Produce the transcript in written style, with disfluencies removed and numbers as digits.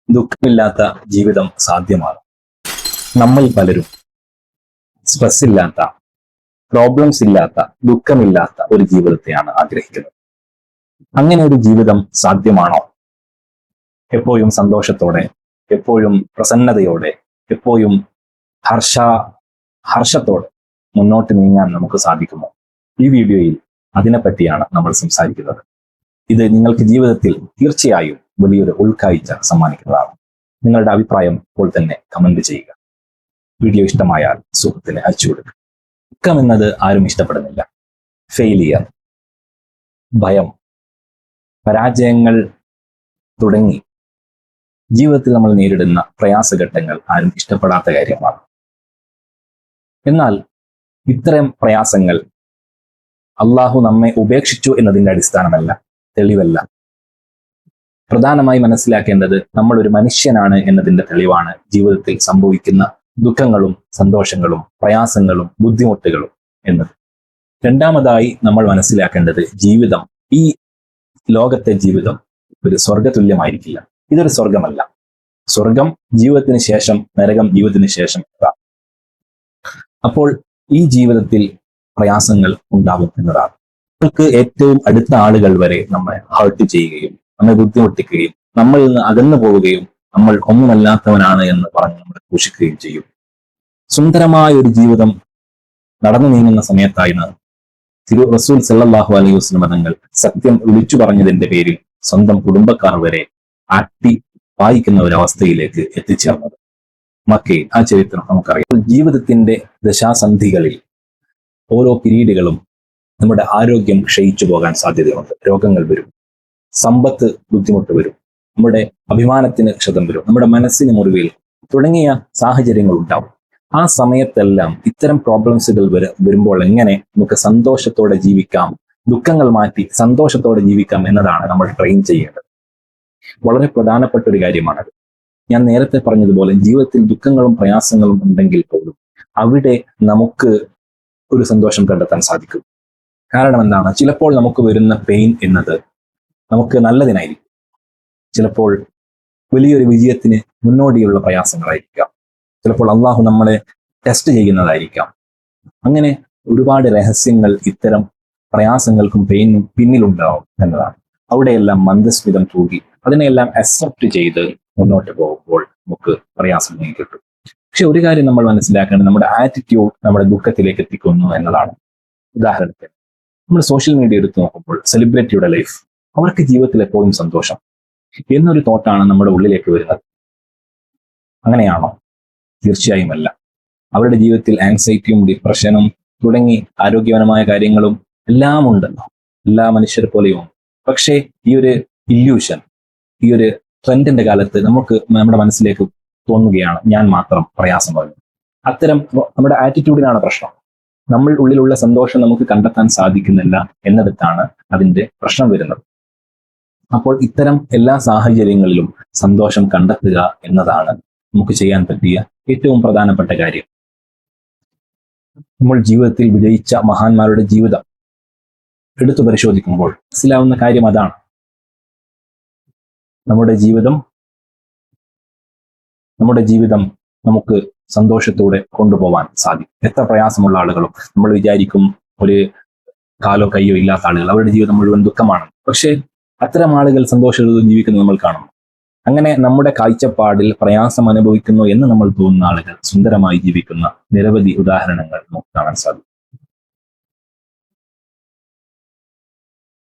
ദുഃഖമില്ലാത്ത ജീവിതം സാധ്യമാണ്. നമ്മൾ പലരും സ്ട്രെസ് ഇല്ലാത്ത, പ്രോബ്ലംസ് ഇല്ലാത്ത, ദുഃഖമില്ലാത്ത ഒരു ജീവിതത്തെയാണ് ആഗ്രഹിക്കുന്നത്. അങ്ങനെ ഒരു ജീവിതം സാധ്യമാണോ? എപ്പോഴും സന്തോഷത്തോടെ, എപ്പോഴും പ്രസന്നതയോടെ, എപ്പോഴും ഹർഷത്തോടെ മുന്നോട്ട് നീങ്ങാൻ നമുക്ക് സാധിക്കുമോ? ഈ വീഡിയോയിൽ അതിനെപ്പറ്റിയാണ് നമ്മൾ സംസാരിക്കുന്നത്. ഇത് നിങ്ങൾക്ക് ജീവിതത്തിൽ തീർച്ചയായും വലിയൊരു ഉൾക്കാഴ്ച സമ്മാനിക്കുന്നതാണ്. നിങ്ങളുടെ അഭിപ്രായം ഇപ്പോൾ തന്നെ കമന്റ് ചെയ്യുക. വീഡിയോ ഇഷ്ടമായാൽ സുഹൃത്തിന് അയച്ചു കൊടുക്കുക. ദുഃഖം എന്നത് ആരും ഇഷ്ടപ്പെടുന്നില്ല. ഫെയിലിയർ, ഭയം, പരാജയങ്ങൾ തുടങ്ങി ജീവിതത്തിൽ നമ്മൾ നേരിടുന്ന പ്രയാസഘട്ടങ്ങൾ ആരും ഇഷ്ടപ്പെടാത്ത കാര്യമാണ്. എന്നാൽ ഇത്തരം പ്രയാസങ്ങൾ അള്ളാഹു നമ്മെ ഉപേക്ഷിച്ചു എന്നതിൻ്റെ അടിസ്ഥാനമല്ല, തെളിവല്ല. പ്രധാനമായി മനസ്സിലാക്കേണ്ടത് നമ്മൾ ഒരു മനുഷ്യനാണ് എന്നതിൻ്റെ തെളിവാണ് ജീവിതത്തിൽ സംഭവിക്കുന്ന ദുഃഖങ്ങളും സന്തോഷങ്ങളും പ്രയാസങ്ങളും ബുദ്ധിമുട്ടുകളും എന്നത്. രണ്ടാമതായി നമ്മൾ മനസ്സിലാക്കേണ്ടത് ജീവിതം, ഈ ലോകത്തെ ജീവിതം ഒരു സ്വർഗതുല്യമായിരിക്കില്ല. ഇതൊരു സ്വർഗമല്ല. സ്വർഗം ജീവിതത്തിന് ശേഷം, നരകം ജീവിതത്തിന് ശേഷം. അപ്പോൾ ഈ ജീവിതത്തിൽ പ്രയാസങ്ങൾ ഉണ്ടാകും എന്നതാണ്. നമുക്ക് ഏറ്റവും അടുത്ത ആളുകൾ വരെ നമ്മെ ഹേർട്ട് ചെയ്യുകയും നമ്മെ ബുദ്ധിമുട്ടിക്കുകയും നമ്മളിൽ നിന്ന് അകന്നു പോവുകയും നമ്മൾ ഒന്നുമല്ലാത്തവനാണ് എന്ന് പറഞ്ഞ് നമ്മളെ പോഷിക്കുകയും ചെയ്യും. സുന്ദരമായ ഒരു ജീവിതം നടന്നു നീങ്ങുന്ന സമയത്തായിരുന്നു റസൂൽ സല്ലല്ലാഹു അലൈഹി വസല്ലം തങ്ങൾ സത്യം വിളിച്ചു പറഞ്ഞതിന്റെ പേരിൽ സ്വന്തം കുടുംബക്കാർ വരെ ആട്ടി വായിക്കുന്ന ഒരവസ്ഥയിലേക്ക് എത്തിച്ചേർന്നത്. മക്കയിൽ ആ ചരിത്രം നമുക്കറിയാം. ജീവിതത്തിന്റെ ദശാസന്ധികളിൽ ഓരോ പിരീഡുകളും നമ്മുടെ ആരോഗ്യം ക്ഷയിച്ചു പോകാൻ സാധ്യതയുണ്ട്. രോഗങ്ങൾ വരും, സമ്പത്ത് ബുദ്ധിമുട്ട് വരും, നമ്മുടെ അഭിമാനത്തിന് ക്ഷതം വരും, നമ്മുടെ മനസ്സിന് മുറിവേൽ തുടങ്ങിയ സാഹചര്യങ്ങൾ ഉണ്ടാവും. ആ സമയത്തെല്ലാം ഇത്തരം പ്രോബ്ലംസുകൾ വരുമ്പോൾ എങ്ങനെ നമുക്ക് സന്തോഷത്തോടെ ജീവിക്കാം, ദുഃഖങ്ങൾ മാറ്റി സന്തോഷത്തോടെ ജീവിക്കാം എന്നതാണ് നമ്മൾ ട്രെയിൻ ചെയ്യേണ്ടത്. വളരെ പ്രധാനപ്പെട്ട ഒരു കാര്യമാണത്. ഞാൻ നേരത്തെ പറഞ്ഞതുപോലെ ജീവിതത്തിൽ ദുഃഖങ്ങളും പ്രയാസങ്ങളും ഉണ്ടെങ്കിൽ പോലും അവിടെ നമുക്ക് ഒരു സന്തോഷം കണ്ടെത്താൻ സാധിക്കും. കാരണം എന്താണ്? ചിലപ്പോൾ നമുക്ക് വരുന്ന പെയിൻ എന്നത് നമുക്ക് നല്ലതിനായിരിക്കും, ചിലപ്പോൾ വലിയൊരു വിജയത്തിന് മുന്നോടിയുള്ള പ്രയാസങ്ങളായിരിക്കാം, ചിലപ്പോൾ അള്ളാഹു നമ്മളെ ടെസ്റ്റ് ചെയ്യുന്നതായിരിക്കാം. അങ്ങനെ ഒരുപാട് രഹസ്യങ്ങൾ ഇത്തരം പ്രയാസങ്ങൾക്കും പെയിനും പിന്നിലുണ്ടാവും എന്നതാണ്. അവിടെയെല്ലാം മന്ദസ്മിതം തൂകി അതിനെല്ലാം അക്സെപ്റ്റ് ചെയ്ത് മുന്നോട്ട് പോകുമ്പോൾ നമുക്ക് പ്രയാസം കിട്ടും. പക്ഷെ ഒരു കാര്യം നമ്മൾ മനസ്സിലാക്കേണ്ടത്, നമ്മുടെ ആറ്റിറ്റ്യൂഡ് നമ്മുടെ ദുഃഖത്തിലേക്ക് എത്തിക്കുന്നു എന്നതാണ്. ഉദാഹരണത്തിന് നമ്മൾ സോഷ്യൽ മീഡിയ എടുത്ത് നോക്കുമ്പോൾ സെലിബ്രിറ്റിയുടെ ലൈഫ്, അവർക്ക് ജീവിതത്തിൽ എപ്പോഴും സന്തോഷം എന്നൊരു തോട്ടാണ് നമ്മുടെ ഉള്ളിലേക്ക് വരുന്നത്. അങ്ങനെയാണോ? തീർച്ചയായും അല്ല. അവരുടെ ജീവിതത്തിൽ ആങ്സൈറ്റിയും ഡിപ്രഷനും തുടങ്ങി ആരോഗ്യപരമായ കാര്യങ്ങളും എല്ലാം ഉണ്ട്, എല്ലാ മനുഷ്യരെ പോലെയും. പക്ഷേ ഈ ഒരു ഇല്യൂഷൻ, ഈ ഒരു ട്രെൻഡിന്റെ കാലത്ത് നമ്മുടെ മനസ്സിലേക്ക് തോന്നുകയാണ് ഞാൻ മാത്രം പ്രയാസം പറയുന്നത്. അത്തരം നമ്മുടെ ആറ്റിറ്റ്യൂഡിനാണ് പ്രശ്നം. നമ്മൾ ഉള്ളിലുള്ള സന്തോഷം നമുക്ക് കണ്ടെത്താൻ സാധിക്കുന്നില്ല എന്നിടത്താണ് അതിന്റെ പ്രശ്നം വരുന്നത്. അപ്പോൾ ഇത്തരം എല്ലാ സാഹചര്യങ്ങളിലും സന്തോഷം കണ്ടെത്തുക എന്നതാണ് നമുക്ക് ചെയ്യാൻ പറ്റിയ ഏറ്റവും പ്രധാനപ്പെട്ട കാര്യം. നമ്മൾ ജീവിതത്തിൽ വിജയിച്ച മഹാന്മാരുടെ ജീവിതം എടുത്തു പരിശോധിക്കുമ്പോൾ മനസ്സിലാവുന്ന കാര്യം അതാണ്. നമ്മുടെ ജീവിതം നമുക്ക് സന്തോഷത്തോടെ കൊണ്ടുപോകാൻ സാധിക്കും. എത്ര പ്രയാസമുള്ള ആളുകളും നമ്മൾ വിചാരിക്കും ഒരു കാലോ കയ്യോ ഇല്ലാത്ത ആളുകൾ, അവരുടെ ജീവിതം മുഴുവൻ ദുഃഖമാണ്. പക്ഷേ അത്തരം ആളുകൾ സന്തോഷത്തോടെ ജീവിക്കുന്നത് നമ്മൾ കാണും. അങ്ങനെ നമ്മുടെ കാഴ്ചപ്പാടിൽ പ്രയാസം അനുഭവിക്കുന്നു എന്ന് നമ്മൾ തോന്നുന്ന ആളുകൾ സുന്ദരമായി ജീവിക്കുന്ന നിരവധി ഉദാഹരണങ്ങൾ നമുക്ക് കാണാൻ സാധിക്കും.